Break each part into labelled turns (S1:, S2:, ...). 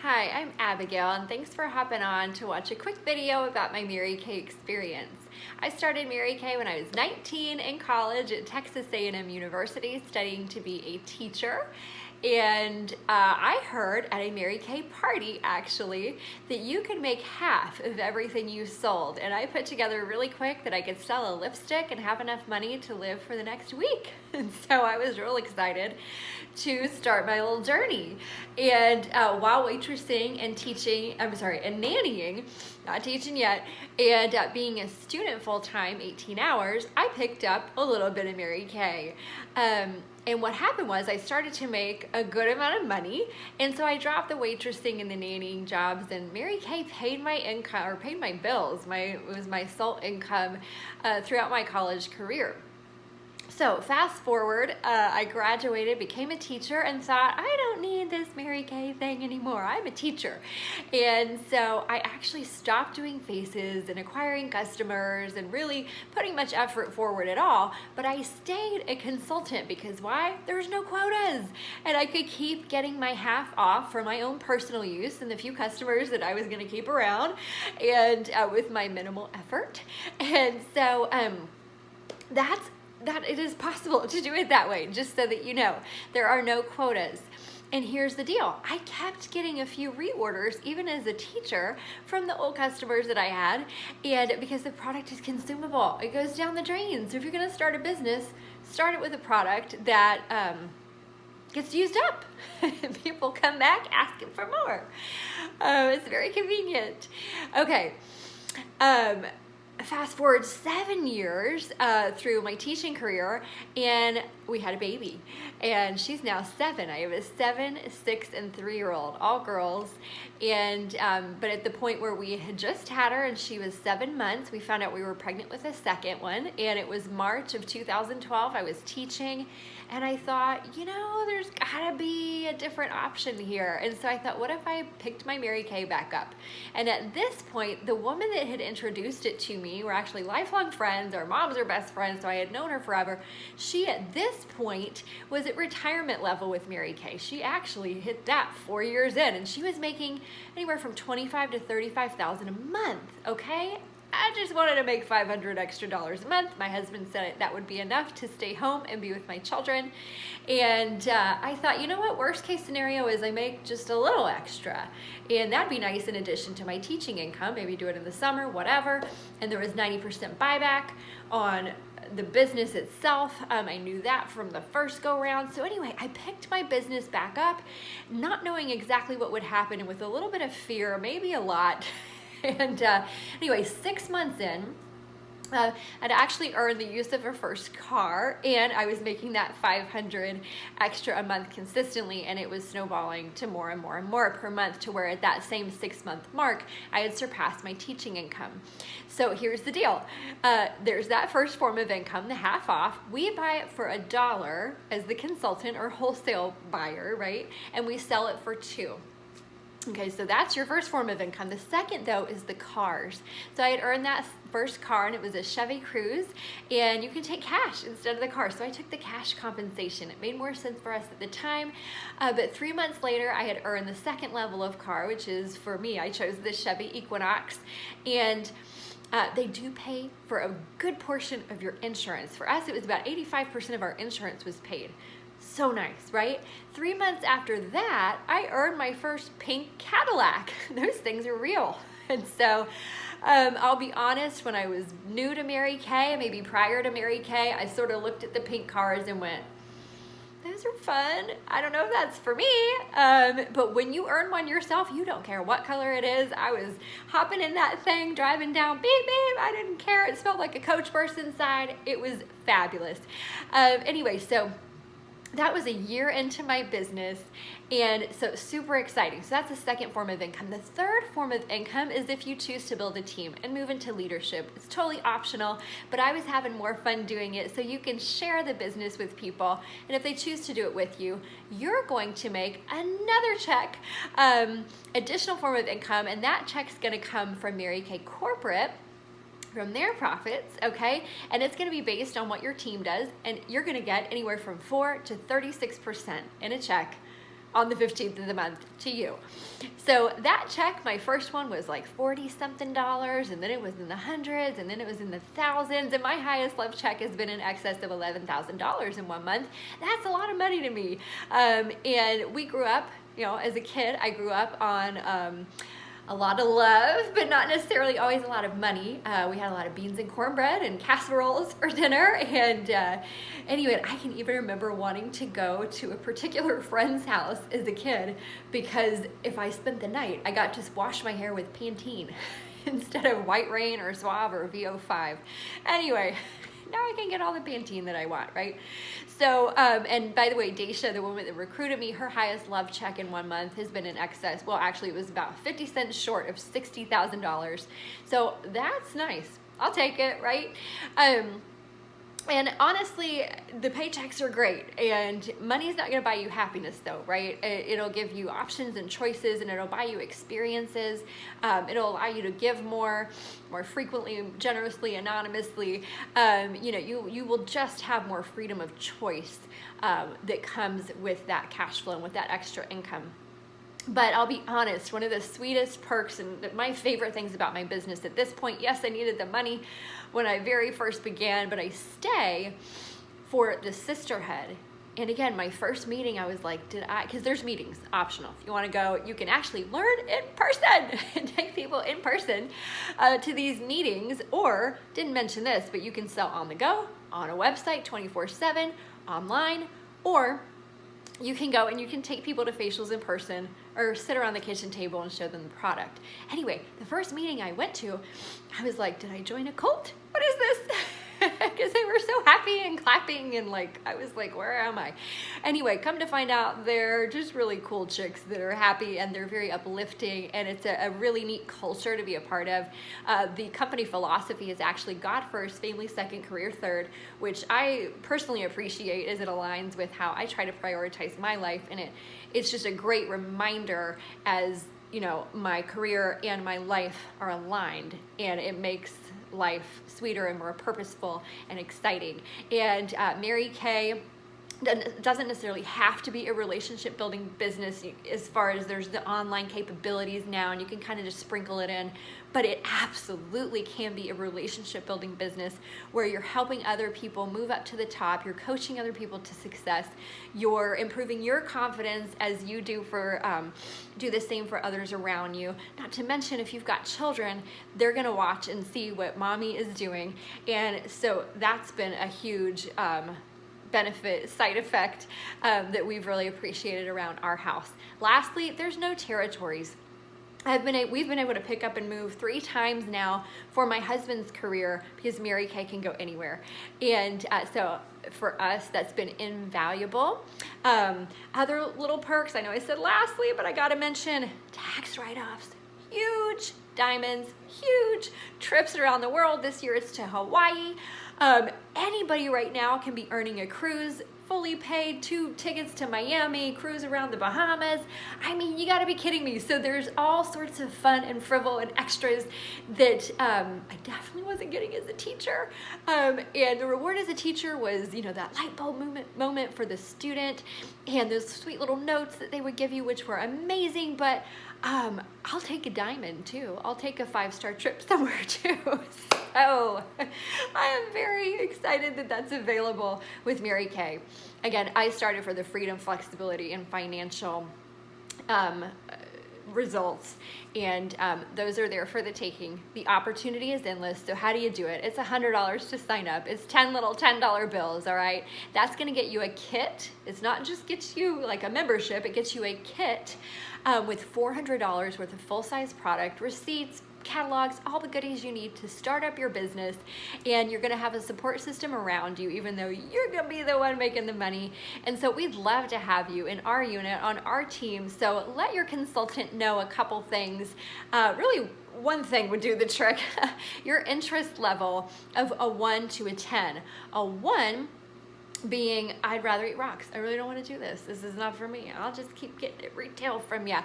S1: Hi, I'm Abigail, and thanks for hopping on to watch a quick video about my Mary Kay experience. I started Mary Kay when I was 19 in college at Texas A&M University studying to be a teacher. And I heard at a Mary Kay party, actually, that you could make half of everything you sold. And I put together really quick that I could sell a lipstick and have enough money to live for the next week. And so I was real excited to start my little journey. And while waitressing and teaching, and nannying, not teaching yet, and being a student full-time, 18 hours, I picked up a little bit of Mary Kay. And what happened was I started to make a good amount of money, and so I dropped the waitressing and the nannying jobs, and Mary Kay paid my income, or paid my bills. It was my sole income throughout my college career. So fast forward, I graduated, became a teacher, and thought, I don't need this Mary Kay thing anymore. I'm a teacher. And so I actually stopped doing faces and acquiring customers and really putting much effort forward at all. But I stayed a consultant because why? There's no quotas. And I could keep getting my half off for my own personal use and the few customers that I was going to keep around, and with my minimal effort. And so that it is possible to do it that way, just so that you know. There are no quotas. And here's the deal. I kept getting a few reorders, even as a teacher, from the old customers that I had, and because the product is consumable, it goes down the drain. So if you're gonna start a business, start it with a product that gets used up. People come back asking for more. It's very convenient. Okay. Fast forward 7 years through my teaching career, and we had a baby, and she's now 7. I have a 7, 6, and 3-year-old, all girls. And but at the point where we had just had her and she was 7 months, we found out we were pregnant with a second one, and it was March of 2012. I was teaching, and I thought, there's gotta be a different option here. And so I thought, what if I picked my Mary Kay back up? And at this point, the woman that had introduced it to me, we're actually lifelong friends. Our moms are best friends, so I had known her forever. She, at this point, was at retirement level with Mary Kay. She actually hit that 4 years in, and she was making anywhere from $25,000 to $35,000 a month, okay? I just wanted to make $500 extra a month. My husband said that would be enough to stay home and be with my children. And I thought, you know what, worst case scenario is I make just a little extra. And that'd be nice in addition to my teaching income, maybe do it in the summer, whatever. And there was 90% buyback on the business itself. I knew that from the first go round. So anyway, I picked my business back up, not knowing exactly what would happen, and with a little bit of fear, maybe a lot. And anyway, 6 months in, I'd actually earned the use of her first car, and I was making that $500 extra a month consistently, and it was snowballing to more and more and more per month, to where at that same 6-month mark, I had surpassed my teaching income. So here's the deal. There's that first form of income, the half off. We buy it for $1 as the consultant or wholesale buyer, right? And we sell it for $2. Okay, so that's your first form of income. The second, though, is the cars. So I had earned that first car, and it was a Chevy Cruze, and you can take cash instead of the car. So I took the cash compensation. It made more sense for us at the time. But 3 months later, I had earned the second level of car, which is, for me, I chose the Chevy Equinox. And they do pay for a good portion of your insurance. For us, it was about 85% of our insurance was paid. So nice, right? 3 months after that, I earned my first pink Cadillac. Those things are real. And so I'll be honest, when I was new to Mary Kay, maybe prior to Mary Kay, I sort of looked at the pink cars and went, those are fun. I don't know if that's for me. But when you earn one yourself, you don't care what color it is. I was hopping in that thing, driving down, beep, beep. I didn't care. It smelled like a Coach burst inside. It was fabulous. Anyway, so that was a year into my business, and so super exciting. So that's the second form of income. The third form of income is if you choose to build a team and move into leadership. It's totally optional, but I was having more fun doing it, so you can share the business with people, and if they choose to do it with you, you're going to make another check, additional form of income, and that check's gonna come from Mary Kay Corporate, from their profits, okay? And it's gonna be based on what your team does, and you're gonna get anywhere from 4 to 36% in a check on the 15th of the month to you. So that check, my first one was like $40-something, and then it was in the hundreds, and then it was in the thousands, and my highest love check has been in excess of $11,000 in 1 month. That's a lot of money to me. And we grew up, as a kid, I grew up on a lot of love, but not necessarily always a lot of money. We had a lot of beans and cornbread and casseroles for dinner. And anyway, I can even remember wanting to go to a particular friend's house as a kid because if I spent the night, I got to wash my hair with Pantene instead of White Rain or Suave or VO5. Anyway, now I can get all the Pantene that I want, right? So, and by the way, Daisha, the woman that recruited me, her highest love check in 1 month has been in excess. Well, actually, it was about 50 cents short of $60,000. So that's nice. I'll take it, right? And honestly, the paychecks are great, and money is not going to buy you happiness though, right? It'll give you options and choices, and it'll buy you experiences. It'll allow you to give more frequently, generously, anonymously. You will just have more freedom of choice that comes with that cash flow and with that extra income. But I'll be honest, one of the sweetest perks and my favorite things about my business at this point, yes, I needed the money when I very first began, but I stay for the sisterhood. And again, my first meeting, I was like, because there's meetings, optional. If you want to go, you can actually learn in person and take people in person to these meetings, or didn't mention this, but you can sell on the go, on a website, 24/7, online, or you can go and you can take people to facials in person or sit around the kitchen table and show them the product. Anyway, the first meeting I went to, I was like, did I join a cult? What is this? Because they were so happy and clapping and I was like, where am I? Anyway, come to find out they're just really cool chicks that are happy and they're very uplifting, and it's a really neat culture to be a part of. The company philosophy is actually God first, family second, career third, which I personally appreciate as it aligns with how I try to prioritize my life, and it's just a great reminder as my career and my life are aligned, and it makes life sweeter and more purposeful and exciting. And Mary Kay doesn't necessarily have to be a relationship building business as far as there's the online capabilities now and you can kind of just sprinkle it in, but it absolutely can be a relationship building business where you're helping other people move up to the top, you're coaching other people to success, you're improving your confidence as you do the same for others around you. Not to mention, if you've got children, they're gonna watch and see what mommy is doing, and so that's been a huge benefit, side effect that we've really appreciated around our house. Lastly, there's no territories. We've been able to pick up and move 3 times now for my husband's career because Mary Kay can go anywhere. And so for us, that's been invaluable. Other little perks, I know I said lastly, but I gotta mention tax write-offs. Huge diamonds, huge trips around the world. This year it's to Hawaii. Anybody right now can be earning a cruise, fully paid, 2 tickets to Miami, cruise around the Bahamas. I mean, you gotta be kidding me. So there's all sorts of fun and frivol and extras that I definitely wasn't getting as a teacher. And the reward as a teacher was, that light bulb moment for the student and those sweet little notes that they would give you, which were amazing, but I'll take a diamond too. I'll take a 5-star trip somewhere too. So I am very excited that that's available with Mary Kay. Again, I started for the freedom, flexibility, and financial results, and those are there for the taking. The opportunity is endless, so how do you do it? It's $100 to sign up. It's 10 little $10 bills, all right? That's gonna get you a kit. It's not just gets you like a membership, it gets you a kit with $400 worth of full-size product, receipts, catalogs, all the goodies you need to start up your business, and you're gonna have a support system around you, even though you're gonna be the one making the money. And so we'd love to have you in our unit, on our team. So let your consultant know a couple things. Really, one thing would do the trick. Your interest level of a 1 to a 10. A 1 being, I'd rather eat rocks. I really don't want to do this. This is not for me. I'll just keep getting it retail from you.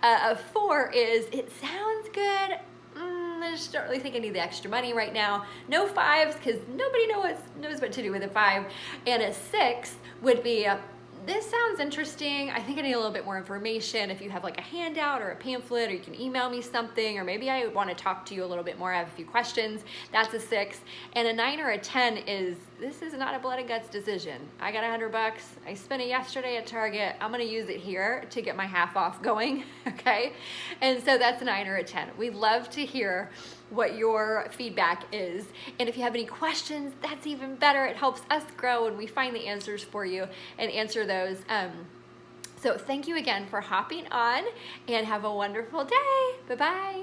S1: A 4 is, it sounds good. I just don't really think I need the extra money right now. No 5s, because nobody knows what to do with a 5. And a 6 would be, this sounds interesting. I think I need a little bit more information. If you have like a handout or a pamphlet, or you can email me something, or maybe I want to talk to you a little bit more. I have a few questions. That's a 6. And a 9 or a 10 is, this is not a blood and guts decision. I got $100. I spent it yesterday at Target. I'm going to use it here to get my half off going. Okay. And so that's a 9 or a 10. We'd love to hear what your feedback is. And if you have any questions, that's even better. It helps us grow and we find the answers for you and answer those. So thank you again for hopping on, and have a wonderful day. Bye-bye.